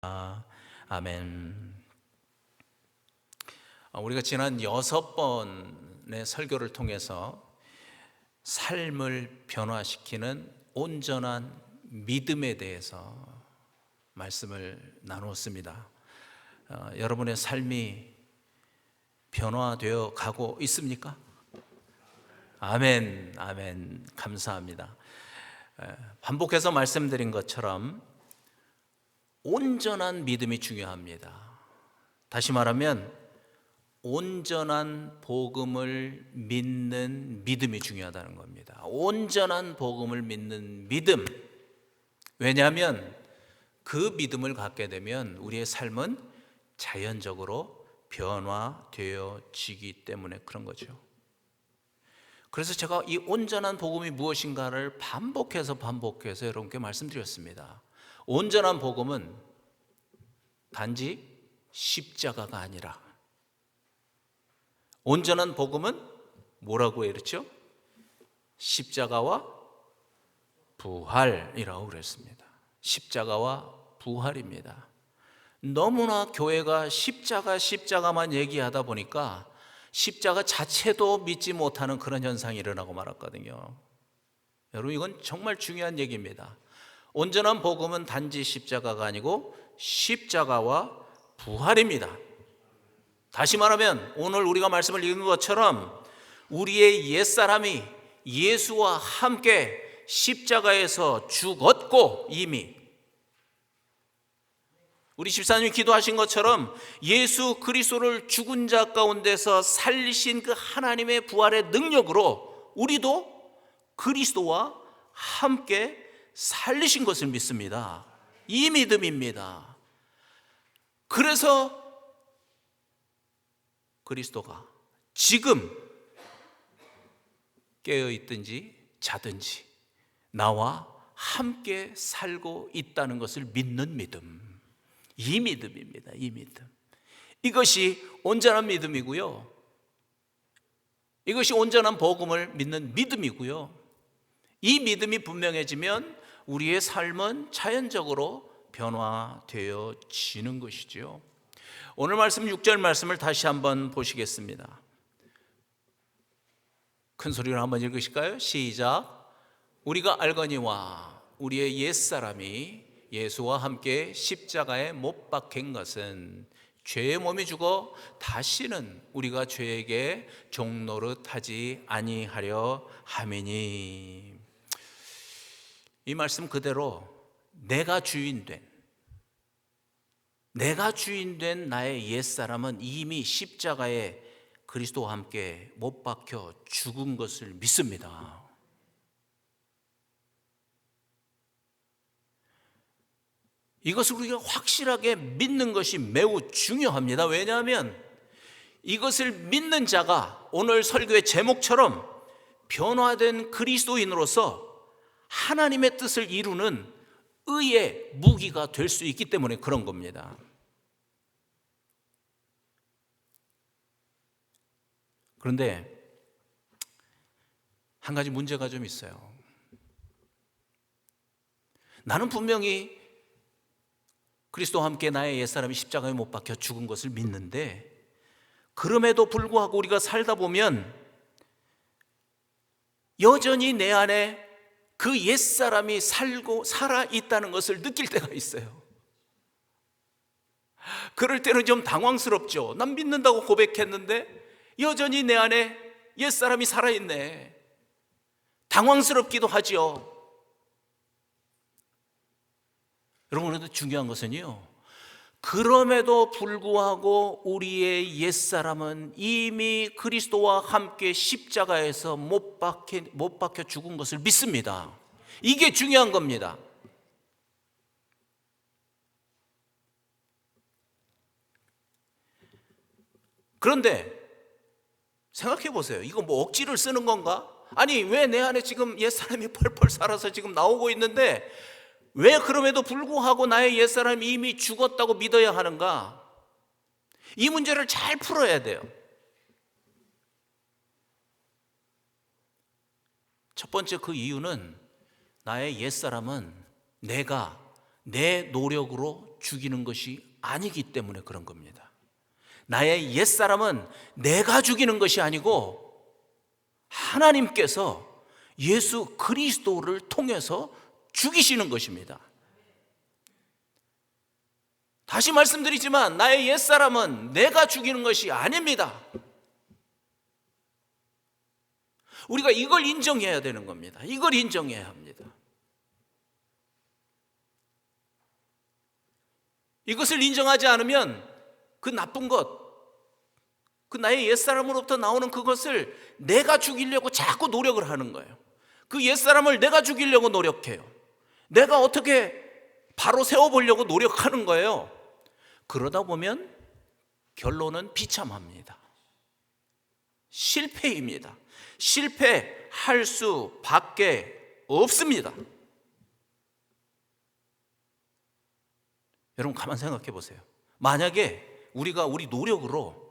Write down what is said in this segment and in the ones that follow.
아멘. 우리가 지난 6번의 설교를 통해서 삶을 변화시키는 온전한 믿음에 대해서 말씀을 나누었습니다. 여러분의 삶이 변화되어 가고 있습니까? 아멘, 아멘. 감사합니다. 반복해서 말씀드린 것처럼 온전한 믿음이 중요합니다. 다시 말하면 온전한 복음을 믿는 믿음이 중요하다는 겁니다. 온전한 복음을 믿는 믿음. 왜냐하면 그 믿음을 갖게 되면 우리의 삶은 자연적으로 변화되어지기 때문에 그런 거죠. 그래서 제가 이 온전한 복음이 무엇인가를 반복해서 여러분께 말씀드렸습니다. 온전한 복음은 단지 십자가가 아니라, 온전한 복음은 뭐라고 그랬죠? 십자가와 부활이라고 그랬습니다. 십자가와 부활입니다. 너무나 교회가 십자가만 얘기하다 보니까 십자가 자체도 믿지 못하는 그런 현상이 일어나고 말았거든요. 여러분, 이건 정말 중요한 얘기입니다. 온전한 복음은 단지 십자가가 아니고 십자가와 부활입니다. 다시 말하면 오늘 우리가 말씀을 읽은 것처럼 우리의 옛사람이 예수와 함께 십자가에서 죽었고, 이미 우리 집사님이 기도하신 것처럼 예수 그리스도를 죽은 자 가운데서 살리신 그 하나님의 부활의 능력으로 우리도 그리스도와 함께 살리신 것을 믿습니다. 이 믿음입니다. 그래서 그리스도가 지금 깨어있든지 자든지 나와 함께 살고 있다는 것을 믿는 믿음. 이 믿음입니다. 이 믿음. 이것이 온전한 믿음이고요. 이것이 온전한 복음을 믿는 믿음이고요. 이 믿음이 분명해지면 우리의 삶은 자연적으로 변화되어지는 것이죠. 오늘 말씀 6절 말씀을 다시 한번 보시겠습니다. 큰 소리로 한번 읽으실까요? 시작. 우리가 알거니와 우리의 옛사람이 예수와 함께 십자가에 못 박힌 것은 죄의 몸이 죽어 다시는 우리가 죄에게 종노릇하지 아니하려 함이니. 이 말씀 그대로 내가 주인 된 나의 옛사람은 이미 십자가에 그리스도와 함께 못 박혀 죽은 것을 믿습니다. 이것을 우리가 확실하게 믿는 것이 매우 중요합니다. 왜냐하면 이것을 믿는 자가 오늘 설교의 제목처럼 변화된 그리스도인으로서 하나님의 뜻을 이루는 의의 무기가 될 수 있기 때문에 그런 겁니다. 그런데 한 가지 문제가 좀 있어요. 나는 분명히 그리스도와 함께 나의 옛사람이 십자가에 못 박혀 죽은 것을 믿는데, 그럼에도 불구하고 우리가 살다 보면 여전히 내 안에 그 옛사람이 살아있다는 것을 느낄 때가 있어요. 그럴 때는 좀 당황스럽죠. 난 믿는다고 고백했는데 여전히 내 안에 옛사람이 살아있네. 당황스럽기도 하죠. 여러분, 그런데 중요한 것은요, 그럼에도 불구하고 우리의 옛사람은 이미 그리스도와 함께 십자가에서 못 박혀 죽은 것을 믿습니다. 이게 중요한 겁니다. 그런데 생각해 보세요. 이거 뭐 억지를 쓰는 건가? 아니, 왜 내 안에 지금 옛사람이 펄펄 살아서 지금 나오고 있는데 왜 그럼에도 불구하고 나의 옛사람이 이미 죽었다고 믿어야 하는가? 이 문제를 잘 풀어야 돼요. 첫 번째 그 이유는 나의 옛사람은 내가 내 노력으로 죽이는 것이 아니기 때문에 그런 겁니다. 나의 옛사람은 내가 죽이는 것이 아니고 하나님께서 예수 그리스도를 통해서 죽이시는 것입니다. 다시 말씀드리지만 나의 옛사람은 내가 죽이는 것이 아닙니다. 우리가 이걸 인정해야 되는 겁니다. 이걸 인정해야 합니다. 이것을 인정하지 않으면 그 나쁜 것, 그 나의 옛사람으로부터 나오는 그것을 내가 죽이려고 자꾸 노력을 하는 거예요. 그 옛사람을 내가 죽이려고 노력해요. 내가 어떻게 바로 세워보려고 노력하는 거예요. 그러다 보면 결론은 비참합니다. 실패입니다. 실패할 수밖에 없습니다. 여러분 가만 생각해 보세요. 만약에 우리가 우리 노력으로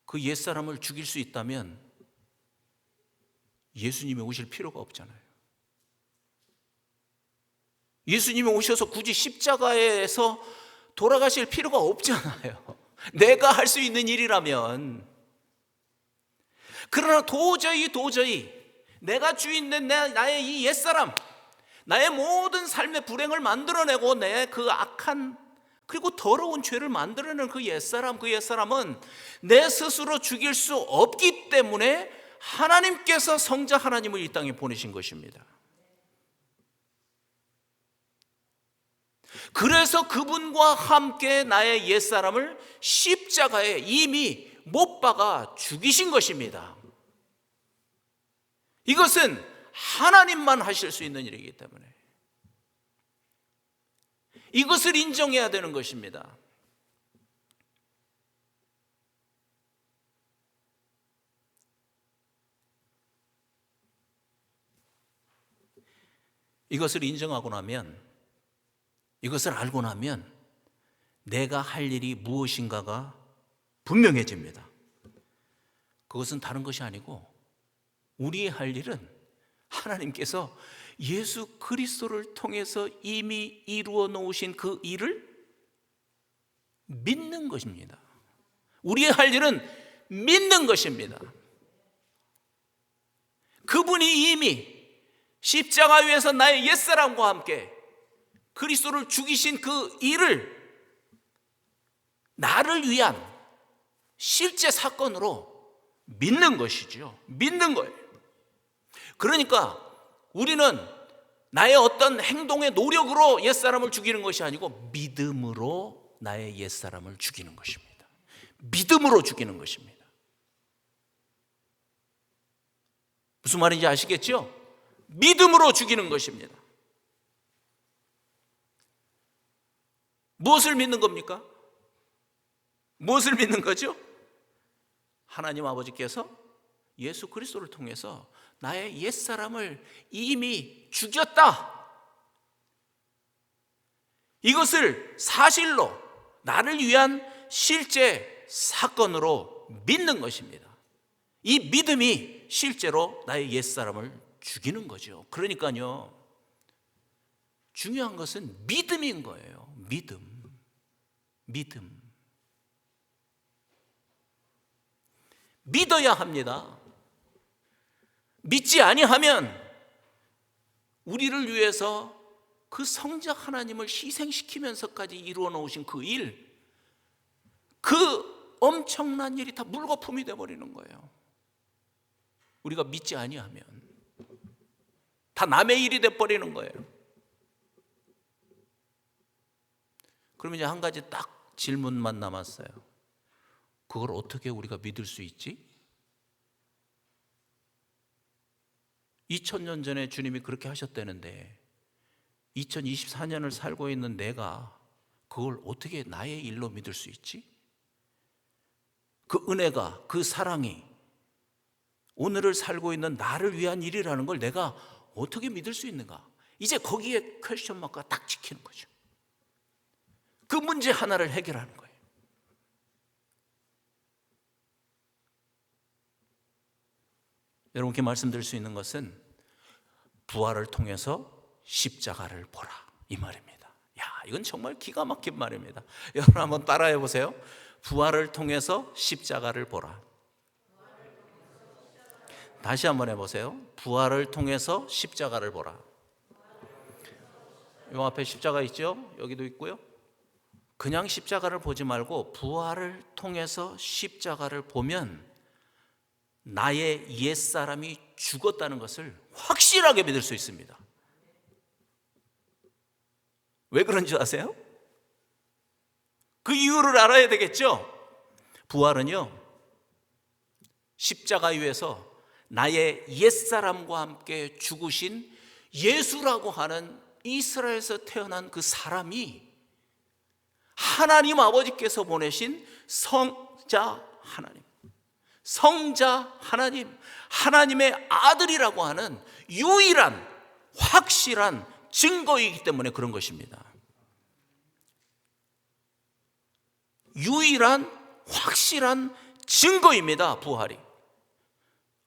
그 옛사람을 죽일 수 있다면 예수님이 오실 필요가 없잖아요. 예수님이 오셔서 굳이 십자가에서 돌아가실 필요가 없잖아요. 내가 할 수 있는 일이라면. 그러나 도저히 내가 주인된 나의 이 옛사람, 나의 모든 삶의 불행을 만들어내고 내 그 악한 그리고 더러운 죄를 만들어내는 그 옛사람은 내 스스로 죽일 수 없기 때문에 하나님께서 성자 하나님을 이 땅에 보내신 것입니다. 그래서 그분과 함께 나의 옛사람을 십자가에 이미 못 박아 죽이신 것입니다. 이것은 하나님만 하실 수 있는 일이기 때문에 이것을 인정해야 되는 것입니다. 이것을 인정하고 나면, 이것을 알고 나면 내가 할 일이 무엇인가가 분명해집니다. 그것은 다른 것이 아니고 우리의 할 일은 하나님께서 예수 그리스도를 통해서 이미 이루어 놓으신 그 일을 믿는 것입니다. 우리의 할 일은 믿는 것입니다. 그분이 이미 십자가 위에서 나의 옛사람과 함께 그리스도를 죽이신 그 일을 나를 위한 실제 사건으로 믿는 것이죠. 믿는 거예요. 그러니까 우리는 나의 어떤 행동의 노력으로 옛사람을 죽이는 것이 아니고 믿음으로 나의 옛사람을 죽이는 것입니다. 믿음으로 죽이는 것입니다. 무슨 말인지 아시겠죠? 믿음으로 죽이는 것입니다. 무엇을 믿는 겁니까? 무엇을 믿는 거죠? 하나님 아버지께서 예수 그리스도를 통해서 나의 옛사람을 이미 죽였다. 이것을 사실로 나를 위한 실제 사건으로 믿는 것입니다. 이 믿음이 실제로 나의 옛사람을 죽이는 거죠. 그러니까요, 중요한 것은 믿음인 거예요. 믿음. 믿어야 합니다. 믿지 아니하면 우리를 위해서 그 성자 하나님을 희생시키면서까지 이루어 놓으신 그 일, 그 엄청난 일이 다 물거품이 되어버리는 거예요. 우리가 믿지 아니하면 다 남의 일이 돼버리는 거예요. 그러면 이제 한 가지 딱 질문만 남았어요. 그걸 어떻게 우리가 믿을 수 있지? 2000년 전에 주님이 그렇게 하셨다는데 2024년을 살고 있는 내가 그걸 어떻게 나의 일로 믿을 수 있지? 그 은혜가, 그 사랑이 오늘을 살고 있는 나를 위한 일이라는 걸 내가 어떻게 믿을 수 있는가? 이제 거기에 퀘스천 마크가 딱 찍히는 거죠. 그 문제 하나를 해결하는 거예요. 여러분께 말씀드릴 수 있는 것은 부활을 통해서 십자가를 보라, 이 말입니다. 야, 이건 정말 기가 막힌 말입니다. 여러분 한번 따라해 보세요. 부활을 통해서 십자가를 보라. 다시 한번 해보세요. 부활을 통해서 십자가를 보라. 요 앞에 십자가 있죠? 여기도 있고요. 그냥 십자가를 보지 말고 부활을 통해서 십자가를 보면 나의 옛사람이 죽었다는 것을 확실하게 믿을 수 있습니다. 왜 그런 줄 아세요? 그 이유를 알아야 되겠죠? 부활은요, 십자가 위에서 나의 옛사람과 함께 죽으신 예수라고 하는 이스라엘에서 태어난 그 사람이 하나님 아버지께서 보내신 성자 하나님, 성자 하나님, 하나님의 아들이라고 하는 유일한 확실한 증거이기 때문에 그런 것입니다. 유일한 확실한 증거입니다, 부활이.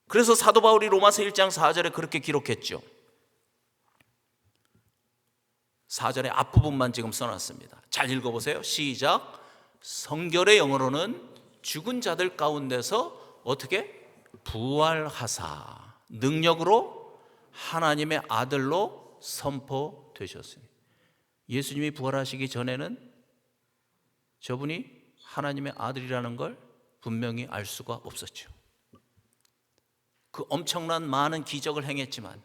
그래서 사도 바울이 로마서 1장 4절에 그렇게 기록했죠. 4절의 앞부분만 지금 써놨습니다. 잘 읽어보세요. 시작. 성결의 영어로는 죽은 자들 가운데서 어떻게? 부활하사 능력으로 하나님의 아들로 선포되셨으니, 예수님이 부활하시기 전에는 저분이 하나님의 아들이라는 걸 분명히 알 수가 없었죠. 그 엄청난 많은 기적을 행했지만,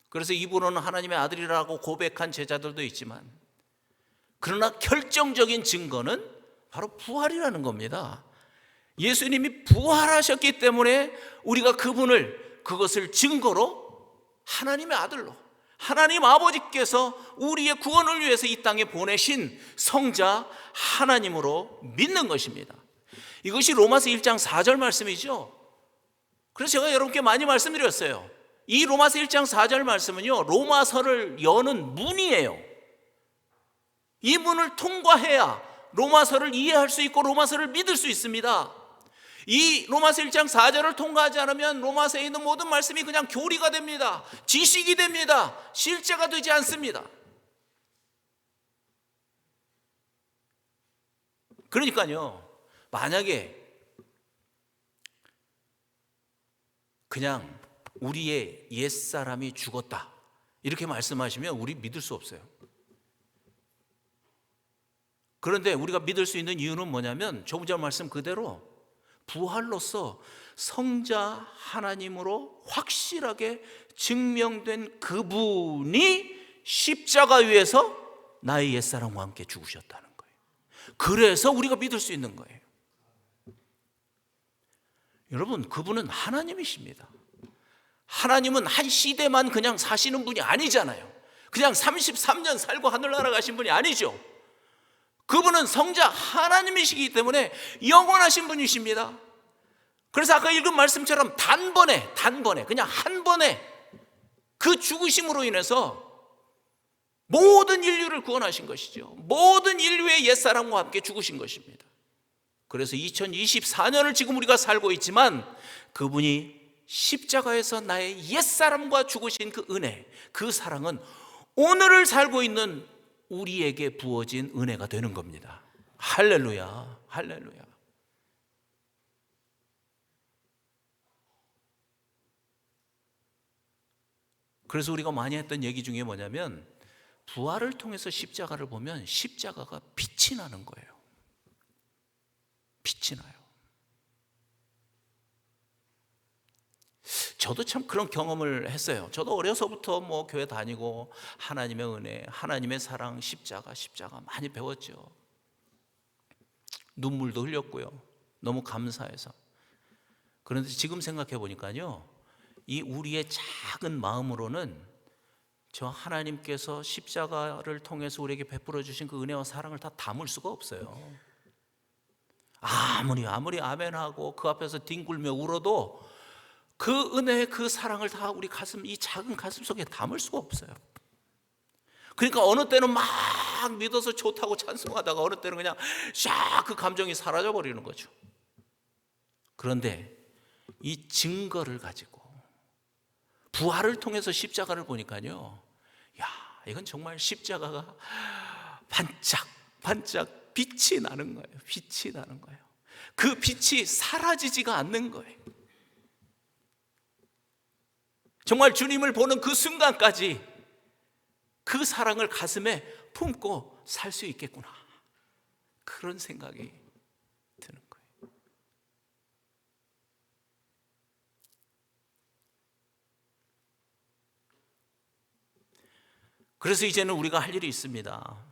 그래서 이분은 하나님의 아들이라고 고백한 제자들도 있지만, 그러나 결정적인 증거는 바로 부활이라는 겁니다. 예수님이 부활하셨기 때문에 우리가 그것을 증거로 하나님의 아들로, 하나님 아버지께서 우리의 구원을 위해서 이 땅에 보내신 성자 하나님으로 믿는 것입니다. 이것이 로마서 1장 4절 말씀이죠. 그래서 제가 여러분께 많이 말씀드렸어요. 이 로마서 1장 4절 말씀은요, 로마서를 여는 문이에요. 이 문을 통과해야 로마서를 이해할 수 있고 로마서를 믿을 수 있습니다. 이 로마서 1장 4절을 통과하지 않으면 로마서에 있는 모든 말씀이 그냥 교리가 됩니다. 지식이 됩니다. 실제가 되지 않습니다. 그러니까요, 만약에 그냥 우리의 옛사람이 죽었다 이렇게 말씀하시면 우리 믿을 수 없어요. 그런데 우리가 믿을 수 있는 이유는 뭐냐면 조금 전 말씀 그대로 부활로서 성자 하나님으로 확실하게 증명된 그분이 십자가 위에서 나의 옛사람과 함께 죽으셨다는 거예요. 그래서 우리가 믿을 수 있는 거예요. 여러분, 그분은 하나님이십니다. 하나님은 한 시대만 그냥 사시는 분이 아니잖아요. 그냥 33년 살고 하늘나라 가신 분이 아니죠. 그분은 성자 하나님이시기 때문에 영원하신 분이십니다. 그래서 아까 읽은 말씀처럼 단번에 그냥 한 번에 그 죽으심으로 인해서 모든 인류를 구원하신 것이죠. 모든 인류의 옛사람과 함께 죽으신 것입니다. 그래서 2024년을 지금 우리가 살고 있지만 그분이 십자가에서 나의 옛사람과 죽으신 그 은혜, 그 사랑은 오늘을 살고 있는 우리에게 부어진 은혜가 되는 겁니다. 할렐루야, 할렐루야. 그래서 우리가 많이 했던 얘기 중에 뭐냐면, 부활을 통해서 십자가를 보면 십자가가 빛이 나는 거예요. 빛이 나요. 저도 참 그런 경험을 했어요. 저도 어려서부터 교회 다니고 하나님의 은혜, 하나님의 사랑, 십자가 많이 배웠죠. 눈물도 흘렸고요. 너무 감사해서. 그런데 지금 생각해 보니까요, 이 우리의 작은 마음으로는 저 하나님께서 십자가를 통해서 우리에게 베풀어 주신 그 은혜와 사랑을 다 담을 수가 없어요. 아무리 아멘하고 그 앞에서 뒹굴며 울어도 그 은혜, 그 사랑을 다 우리 이 작은 가슴 속에 담을 수가 없어요. 그러니까 어느 때는 막 믿어서 좋다고 찬송하다가 어느 때는 그냥 샥 그 감정이 사라져 버리는 거죠. 그런데 이 증거를 가지고 부활을 통해서 십자가를 보니까요, 야, 이건 정말 십자가가 반짝반짝 빛이 나는 거예요. 빛이 나는 거예요. 그 빛이 사라지지가 않는 거예요. 정말 주님을 보는 그 순간까지 그 사랑을 가슴에 품고 살 수 있겠구나, 그런 생각이 드는 거예요. 그래서 이제는 우리가 할 일이 있습니다.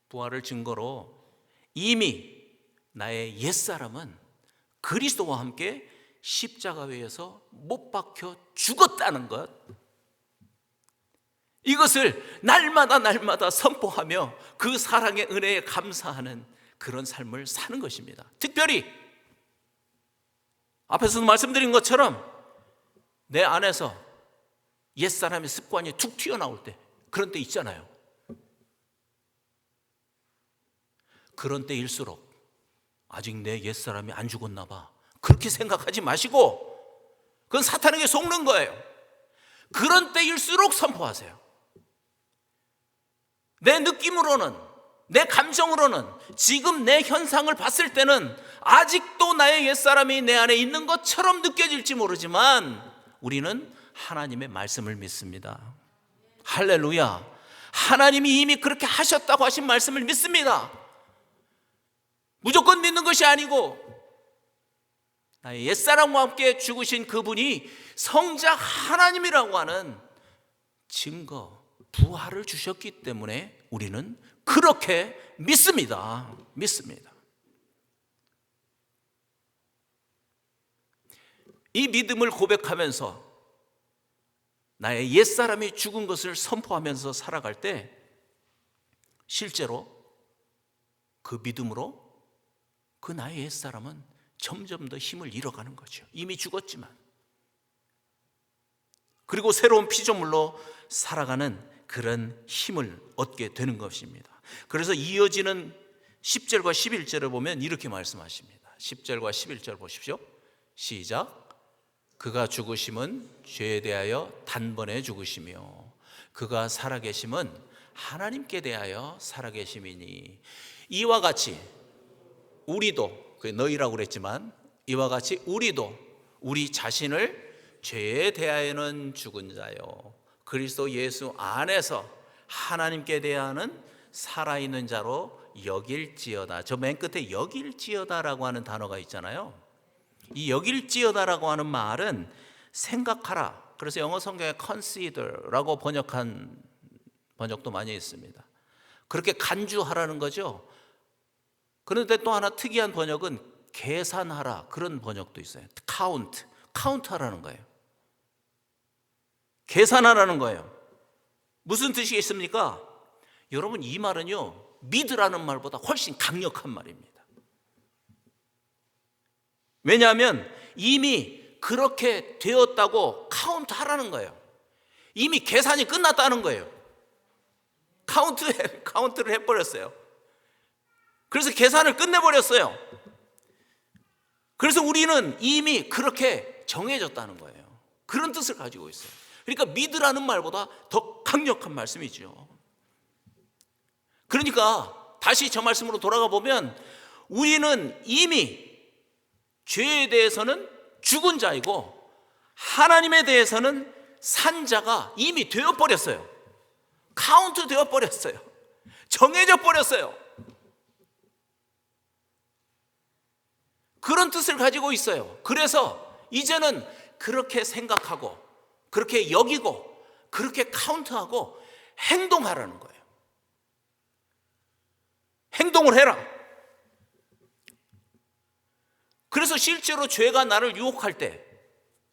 부활을 증거로 이미 나의 옛사람은 그리스도와 함께 십자가 위에서 못 박혀 죽었다는 것, 이것을 날마다 선포하며 그 사랑의 은혜에 감사하는 그런 삶을 사는 것입니다. 특별히 앞에서도 말씀드린 것처럼 내 안에서 옛사람의 습관이 툭 튀어나올 때, 그런 때 있잖아요. 그런 때일수록 아직 내 옛사람이 안 죽었나 봐, 그렇게 생각하지 마시고, 그건 사탄에게 속는 거예요. 그런 때일수록 선포하세요. 내 느낌으로는, 내 감정으로는, 지금 내 현상을 봤을 때는 아직도 나의 옛사람이 내 안에 있는 것처럼 느껴질지 모르지만 우리는 하나님의 말씀을 믿습니다. 할렐루야. 하나님이 이미 그렇게 하셨다고 하신 말씀을 믿습니다. 무조건 믿는 것이 아니고 나의 옛사람과 함께 죽으신 그분이 성자 하나님이라고 하는 증거, 부활을 주셨기 때문에 우리는 그렇게 믿습니다. 이 믿음을 고백하면서 나의 옛사람이 죽은 것을 선포하면서 살아갈 때 실제로 그 믿음으로 그 나의 옛사람은 점점 더 힘을 잃어가는 거죠. 이미 죽었지만. 그리고 새로운 피조물로 살아가는 그런 힘을 얻게 되는 것입니다. 그래서 이어지는 10절과 11절을 보면 이렇게 말씀하십니다. 10절과 11절 보십시오. 시작. 그가 죽으심은 죄에 대하여 단번에 죽으시며 그가 살아계심은 하나님께 대하여 살아계심이니 이와 같이 우리도, 너희라고 그랬지만 이와 같이 우리도 우리 자신을 죄에 대하여는 죽은 자요 그리스도 예수 안에서 하나님께 대하여는 살아있는 자로 여길지어다. 저 맨 끝에 여길지어다라고 하는 단어가 있잖아요. 이 여길지어다라고 하는 말은 생각하라. 그래서 영어 성경에 consider라고 번역한 번역도 많이 있습니다. 그렇게 간주하라는 거죠. 그런데 또 하나 특이한 번역은 계산하라, 그런 번역도 있어요. 카운트하라는 거예요. 계산하라는 거예요. 무슨 뜻이겠습니까? 여러분, 이 말은요, 믿으라는 말보다 훨씬 강력한 말입니다. 왜냐하면 이미 그렇게 되었다고 카운트하라는 거예요. 이미 계산이 끝났다는 거예요. 카운트를 해버렸어요. 그래서 계산을 끝내버렸어요. 그래서 우리는 이미 그렇게 정해졌다는 거예요. 그런 뜻을 가지고 있어요. 그러니까 믿으라는 말보다 더 강력한 말씀이죠. 그러니까 다시 저 말씀으로 돌아가 보면 우리는 이미 죄에 대해서는 죽은 자이고 하나님에 대해서는 산 자가 이미 되어버렸어요. 카운트 되어버렸어요. 정해져 버렸어요. 그런 뜻을 가지고 있어요. 그래서 이제는 그렇게 생각하고 그렇게 여기고 그렇게 카운트하고 행동하라는 거예요. 행동을 해라. 그래서 실제로 죄가 나를 유혹할 때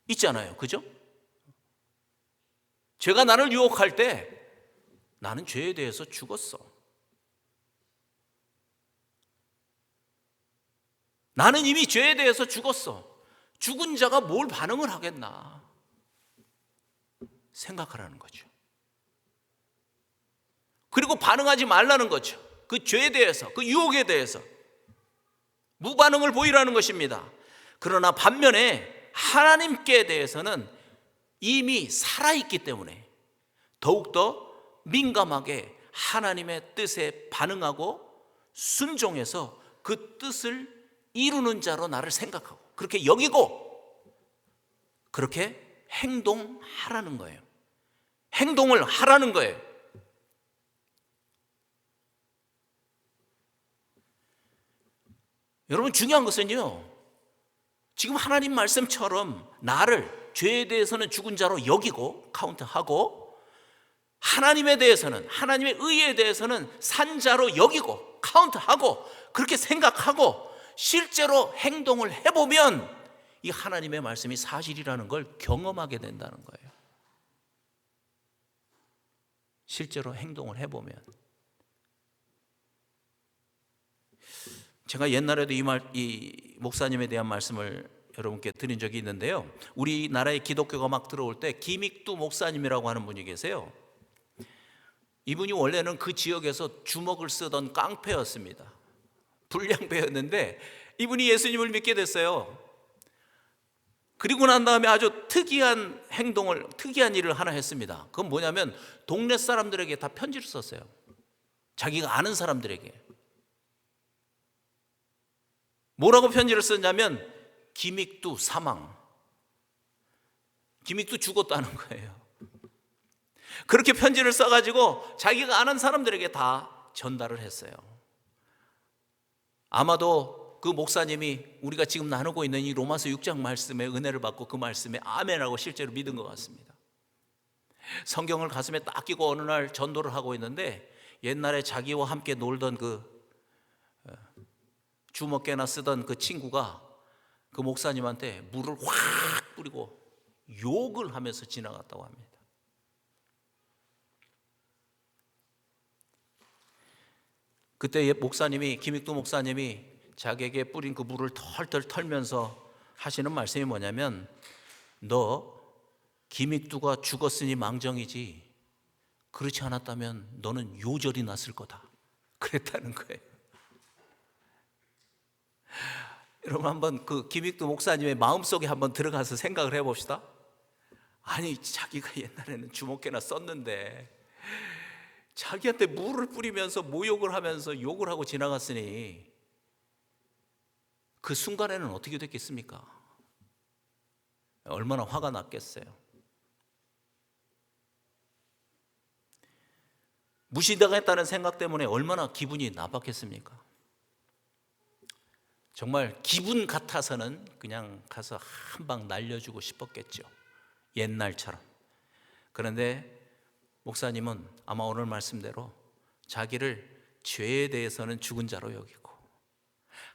있잖아요. 그죠? 죄가 나를 유혹할 때 나는 죄에 대해서 죽었어. 나는 이미 죄에 대해서 죽었어. 죽은 자가 뭘 반응을 하겠나 생각하라는 거죠. 그리고 반응하지 말라는 거죠. 그 죄에 대해서, 그 유혹에 대해서 무반응을 보이라는 것입니다. 그러나 반면에 하나님께 대해서는 이미 살아있기 때문에 더욱더 민감하게 하나님의 뜻에 반응하고 순종해서 그 뜻을 이루는 자로 나를 생각하고 그렇게 여기고 그렇게 행동하라는 거예요. 행동을 하라는 거예요. 여러분, 중요한 것은요, 지금 하나님 말씀처럼 나를 죄에 대해서는 죽은 자로 여기고 카운트하고 하나님에 대해서는, 하나님의 의에 대해서는 산 자로 여기고 카운트하고 그렇게 생각하고 실제로 행동을 해보면 이 하나님의 말씀이 사실이라는 걸 경험하게 된다는 거예요. 실제로 행동을 해보면. 제가 옛날에도 이 목사님에 대한 말씀을 여러분께 드린 적이 있는데요, 우리나라에 기독교가 막 들어올 때 김익두 목사님이라고 하는 분이 계세요. 이분이 원래는 그 지역에서 주먹을 쓰던 깡패였습니다. 불량배였는데 이분이 예수님을 믿게 됐어요. 그리고 난 다음에 아주 특이한 일을 하나 했습니다. 그건 뭐냐면 동네 사람들에게 다 편지를 썼어요. 자기가 아는 사람들에게. 뭐라고 편지를 썼냐면 김익두 사망, 김익두 죽었다는 거예요. 그렇게 편지를 써가지고 자기가 아는 사람들에게 다 전달을 했어요. 아마도 그 목사님이 우리가 지금 나누고 있는 이 로마서 6장 말씀에 은혜를 받고 그 말씀에 아멘하고 실제로 믿은 것 같습니다. 성경을 가슴에 딱 끼고 어느 날 전도를 하고 있는데 옛날에 자기와 함께 놀던 그 주먹개나 쓰던 그 친구가 그 목사님한테 물을 확 뿌리고 욕을 하면서 지나갔다고 합니다. 그때 목사님이, 김익두 목사님이 자기에게 뿌린 그 물을 털털 털면서 하시는 말씀이 뭐냐면, 너 김익두가 죽었으니 망정이지 그렇지 않았다면 너는 요절이 났을 거다, 그랬다는 거예요. 여러분, 한번 그 김익두 목사님의 마음속에 한번 들어가서 생각을 해봅시다. 아니, 자기가 옛날에는 주먹개나 썼는데 자기한테 물을 뿌리면서 모욕을 하면서 욕을 하고 지나갔으니 그 순간에는 어떻게 됐겠습니까? 얼마나 화가 났겠어요. 무시당했다는 생각 때문에 얼마나 기분이 나빴겠습니까? 정말 기분 같아서는 그냥 가서 한 방 날려주고 싶었겠죠, 옛날처럼. 그런데 목사님은 아마 오늘 말씀대로 자기를 죄에 대해서는 죽은 자로 여기고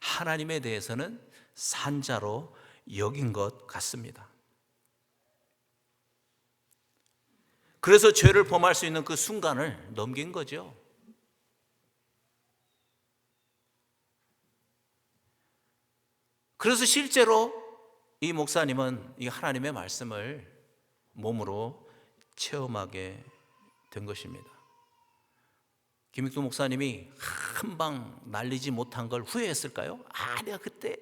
하나님에 대해서는 산 자로 여긴 것 같습니다. 그래서 죄를 범할 수 있는 그 순간을 넘긴 거죠. 그래서 실제로 이 목사님은 이 하나님의 말씀을 몸으로 체험하게 된 것입니다. 김익두 목사님이 한 방 날리지 못한 걸 후회했을까요? 내가 그때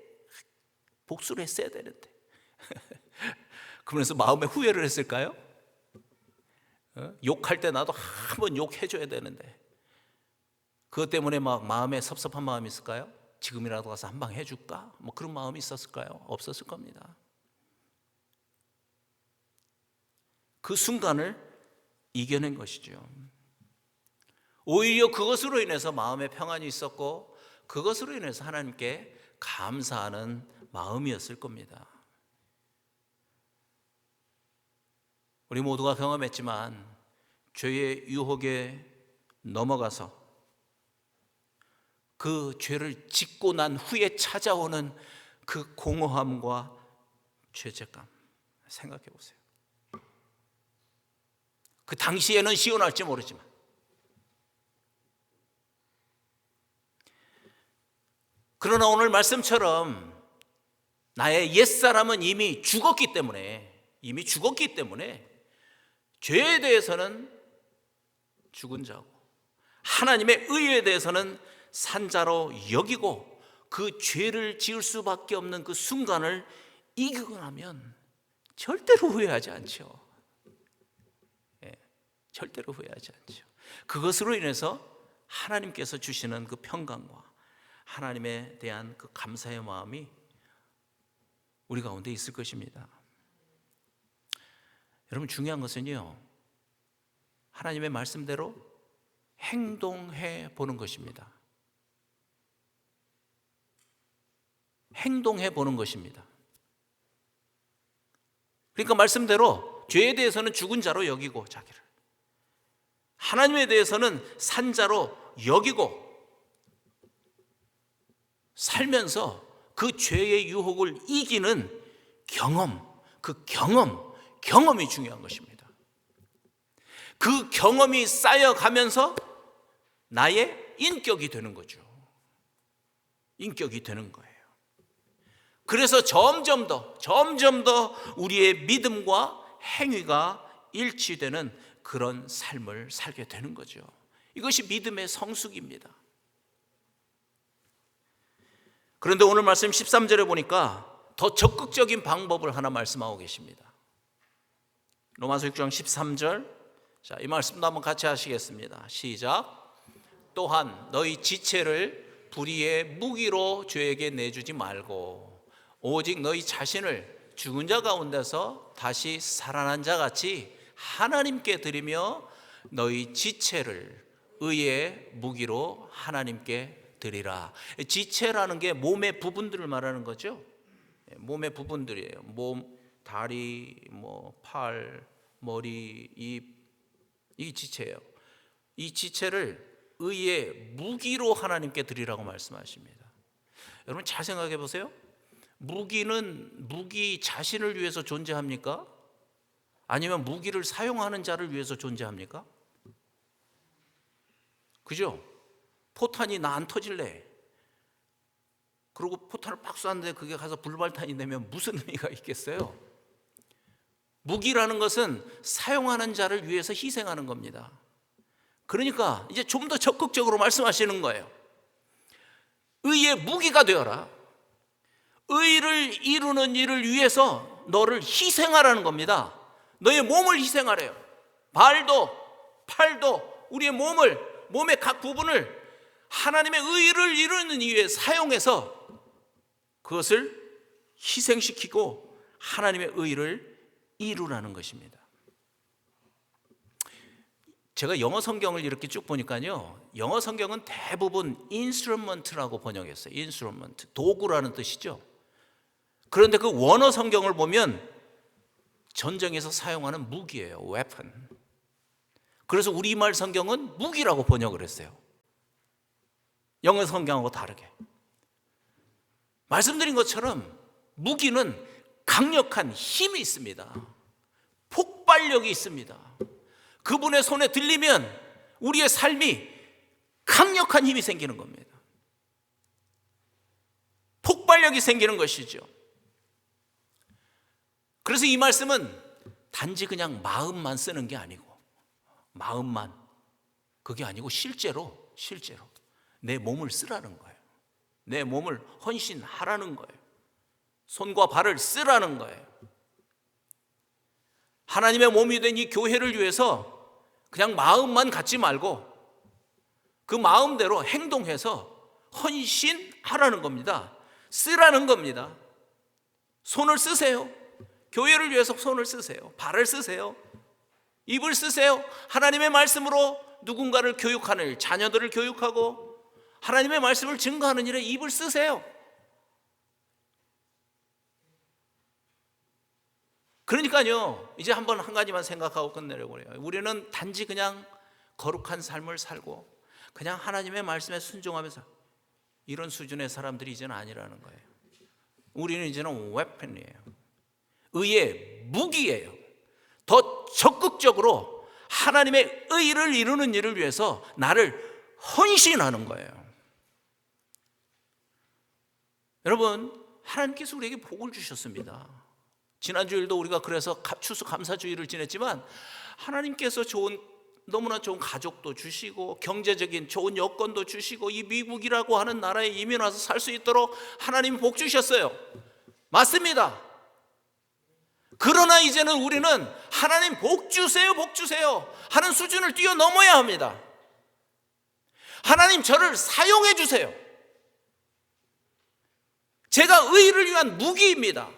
복수를 했어야 되는데 그러면서 마음에 후회를 했을까요? 욕할 때 나도 한번 욕해줘야 되는데 그것 때문에 막 마음에 섭섭한 마음이 있을까요? 지금이라도 가서 한 방 해줄까? 뭐 그런 마음이 있었을까요? 없었을 겁니다. 그 순간을 이겨낸 것이죠. 오히려 그것으로 인해서 마음에 평안이 있었고 그것으로 인해서 하나님께 감사하는 마음이었을 겁니다. 우리 모두가 경험했지만 죄의 유혹에 넘어가서 그 죄를 짓고 난 후에 찾아오는 그 공허함과 죄책감 생각해 보세요. 그 당시에는 시원할지 모르지만 그러나 오늘 말씀처럼 나의 옛사람은 이미 죽었기 때문에 죄에 대해서는 죽은 자고 하나님의 의에 대해서는 산 자로 여기고 그 죄를 지을 수밖에 없는 그 순간을 이기고 나면 절대로 후회하지 않죠. 절대로 후회하지 않죠. 그것으로 인해서 하나님께서 주시는 그 평강과 하나님에 대한 그 감사의 마음이 우리 가운데 있을 것입니다. 여러분, 중요한 것은요, 하나님의 말씀대로 행동해 보는 것입니다. 행동해 보는 것입니다. 그러니까 말씀대로 죄에 대해서는 죽은 자로 여기고, 자기를 하나님에 대해서는 산 자로 여기고 살면서 그 죄의 유혹을 이기는 경험, 그 경험이 중요한 것입니다. 그 경험이 쌓여가면서 나의 인격이 되는 거죠. 인격이 되는 거예요. 그래서 점점 더 우리의 믿음과 행위가 일치되는 그런 삶을 살게 되는 거죠. 이것이 믿음의 성숙입니다. 그런데 오늘 말씀 13절에 보니까 더 적극적인 방법을 하나 말씀하고 계십니다. 로마서 6장 13절, 자, 이 말씀도 한번 같이 하시겠습니다. 시작. 또한 너희 지체를 불의의 무기로 죄에게 내주지 말고 오직 너희 자신을 죽은 자 가운데서 다시 살아난 자 같이 하나님께 드리며 너희 지체를 의의 무기로 하나님께 드리라. 지체라는 게 몸의 부분들을 말하는 거죠. 몸의 부분들이에요. 몸, 다리, 팔, 머리, 입, 이 지체예요. 이 지체를 의의 무기로 하나님께 드리라고 말씀하십니다. 여러분, 잘 생각해 보세요. 무기는 무기 자신을 위해서 존재합니까? 아니면 무기를 사용하는 자를 위해서 존재합니까? 그죠? 포탄이 나 안 터질래. 그리고 포탄을 팍 쐈는데 그게 가서 불발탄이 되면 무슨 의미가 있겠어요? 무기라는 것은 사용하는 자를 위해서 희생하는 겁니다. 그러니까 이제 좀 더 적극적으로 말씀하시는 거예요. 의의 무기가 되어라. 의를 이루는 일을 위해서 너를 희생하라는 겁니다. 너의 몸을 희생하래요. 발도, 팔도, 우리의 몸의 각 부분을 하나님의 의를 이루는 일에 사용해서 그것을 희생시키고 하나님의 의를 이루라는 것입니다. 제가 영어 성경을 이렇게 쭉 보니까요, 영어 성경은 대부분 instrument라고 번역했어요. instrument, 도구라는 뜻이죠. 그런데 그 원어 성경을 보면 전쟁에서 사용하는 무기예요. weapon. 그래서 우리말 성경은 무기라고 번역을 했어요. 영어 성경하고 다르게. 말씀드린 것처럼 무기는 강력한 힘이 있습니다. 폭발력이 있습니다. 그분의 손에 들리면 우리의 삶이 강력한 힘이 생기는 겁니다. 폭발력이 생기는 것이죠. 그래서 이 말씀은 단지 그냥 마음만 쓰는 게 아니고, 마음만, 그게 아니고 실제로 내 몸을 쓰라는 거예요. 내 몸을 헌신하라는 거예요. 손과 발을 쓰라는 거예요. 하나님의 몸이 된 이 교회를 위해서 그냥 마음만 갖지 말고 그 마음대로 행동해서 헌신하라는 겁니다. 쓰라는 겁니다. 손을 쓰세요. 교회를 위해서 손을 쓰세요. 발을 쓰세요. 입을 쓰세요. 하나님의 말씀으로 누군가를 교육하는 일, 자녀들을 교육하고 하나님의 말씀을 증거하는 일에 입을 쓰세요. 그러니까요, 이제 한 가지만 생각하고 끝내려고 해요. 우리는 단지 그냥 거룩한 삶을 살고 그냥 하나님의 말씀에 순종하면서 이런 수준의 사람들이 이제는 아니라는 거예요. 우리는 이제는 웨폰이에요. 의의 무기예요. 더 적극적으로 하나님의 의를 이루는 일을 위해서 나를 헌신하는 거예요. 여러분, 하나님께서 우리에게 복을 주셨습니다. 지난주일도 우리가 그래서 추수감사주의를 지냈지만 하나님께서 너무나 좋은 가족도 주시고 경제적인 좋은 여건도 주시고 이 미국이라고 하는 나라에 이민 와서 살 수 있도록 하나님이 복 주셨어요. 맞습니다. 그러나 이제는 우리는 하나님 복 주세요, 복 주세요 하는 수준을 뛰어넘어야 합니다. 하나님 저를 사용해 주세요. 제가 의를 위한 무기입니다.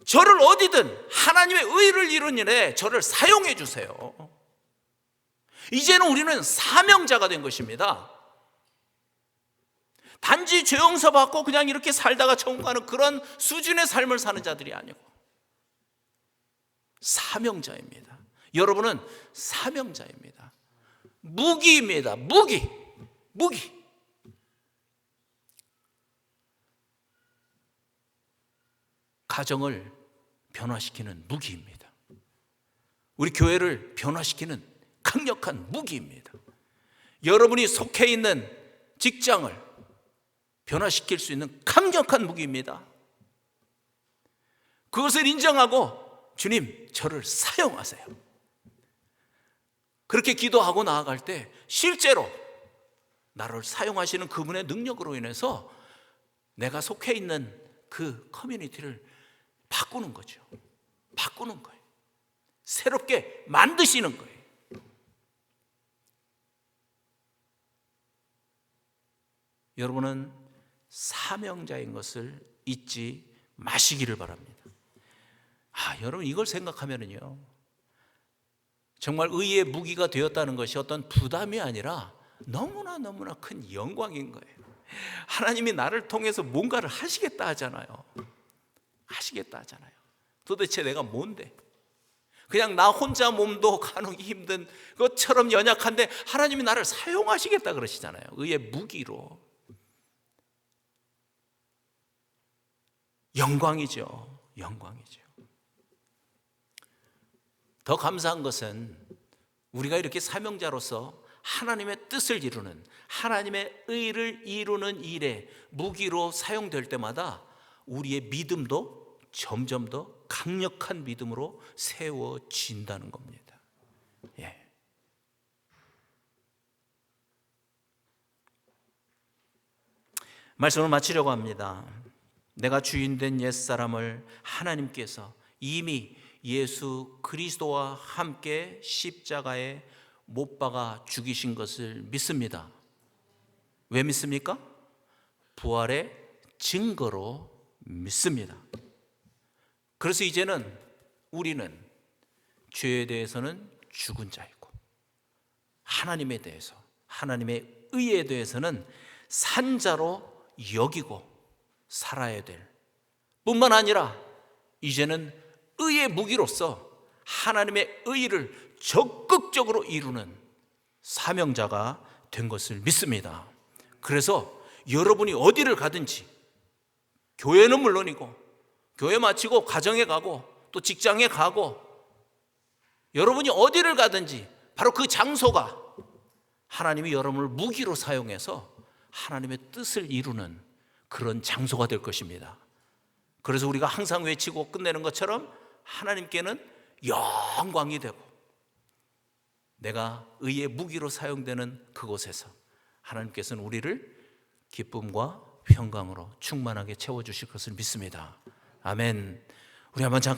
저를 어디든 하나님의 의를 이룬 일에 저를 사용해 주세요. 이제는 우리는 사명자가 된 것입니다. 단지 죄 용서 받고 그냥 이렇게 살다가 천국 가는 그런 수준의 삶을 사는 자들이 아니고 사명자입니다. 여러분은 사명자입니다. 무기입니다. 무기. 가정을 변화시키는 무기입니다. 우리 교회를 변화시키는 강력한 무기입니다. 여러분이 속해 있는 직장을 변화시킬 수 있는 강력한 무기입니다. 그것을 인정하고 주님 저를 사용하세요. 그렇게 기도하고 나아갈 때 실제로 나를 사용하시는 그분의 능력으로 인해서 내가 속해 있는 그 커뮤니티를 바꾸는 거죠. 바꾸는 거예요. 새롭게 만드시는 거예요. 여러분은 사명자인 것을 잊지 마시기를 바랍니다. 여러분 이걸 생각하면은요, 정말 의의 무기가 되었다는 것이 어떤 부담이 아니라 너무나 큰 영광인 거예요. 하나님이 나를 통해서 뭔가를 하시겠다 하잖아요. 도대체 내가 뭔데? 그냥 나 혼자 몸도 가누기 힘든 것처럼 연약한데 하나님이 나를 사용하시겠다 그러시잖아요. 의의 무기로. 영광이죠. 더 감사한 것은 우리가 이렇게 사명자로서 하나님의 뜻을 이루는, 하나님의 의를 이루는 일에 무기로 사용될 때마다 우리의 믿음도 점점 더 강력한 믿음으로 세워진다는 겁니다. 말씀을 마치려고 합니다. 내가 주인된 옛사람을 하나님께서 이미 예수 그리스도와 함께 십자가에 못 박아 죽이신 것을 믿습니다. 왜 믿습니까? 부활의 증거로 믿습니다. 그래서 이제는 우리는 죄에 대해서는 죽은 자이고 하나님에 대해서, 하나님의 의에 대해서는 산 자로 여기고 살아야 될 뿐만 아니라 이제는 의의 무기로서 하나님의 의를 적극적으로 이루는 사명자가 된 것을 믿습니다. 그래서 여러분이 어디를 가든지, 교회는 물론이고 교회 마치고 가정에 가고 또 직장에 가고, 여러분이 어디를 가든지 바로 그 장소가 하나님이 여러분을 무기로 사용해서 하나님의 뜻을 이루는 그런 장소가 될 것입니다. 그래서 우리가 항상 외치고 끝내는 것처럼 하나님께는 영광이 되고 내가 의의 무기로 사용되는 그곳에서 하나님께서는 우리를 기쁨과 평강으로 충만하게 채워주실 것을 믿습니다. 아멘. 우리 한번 잠깐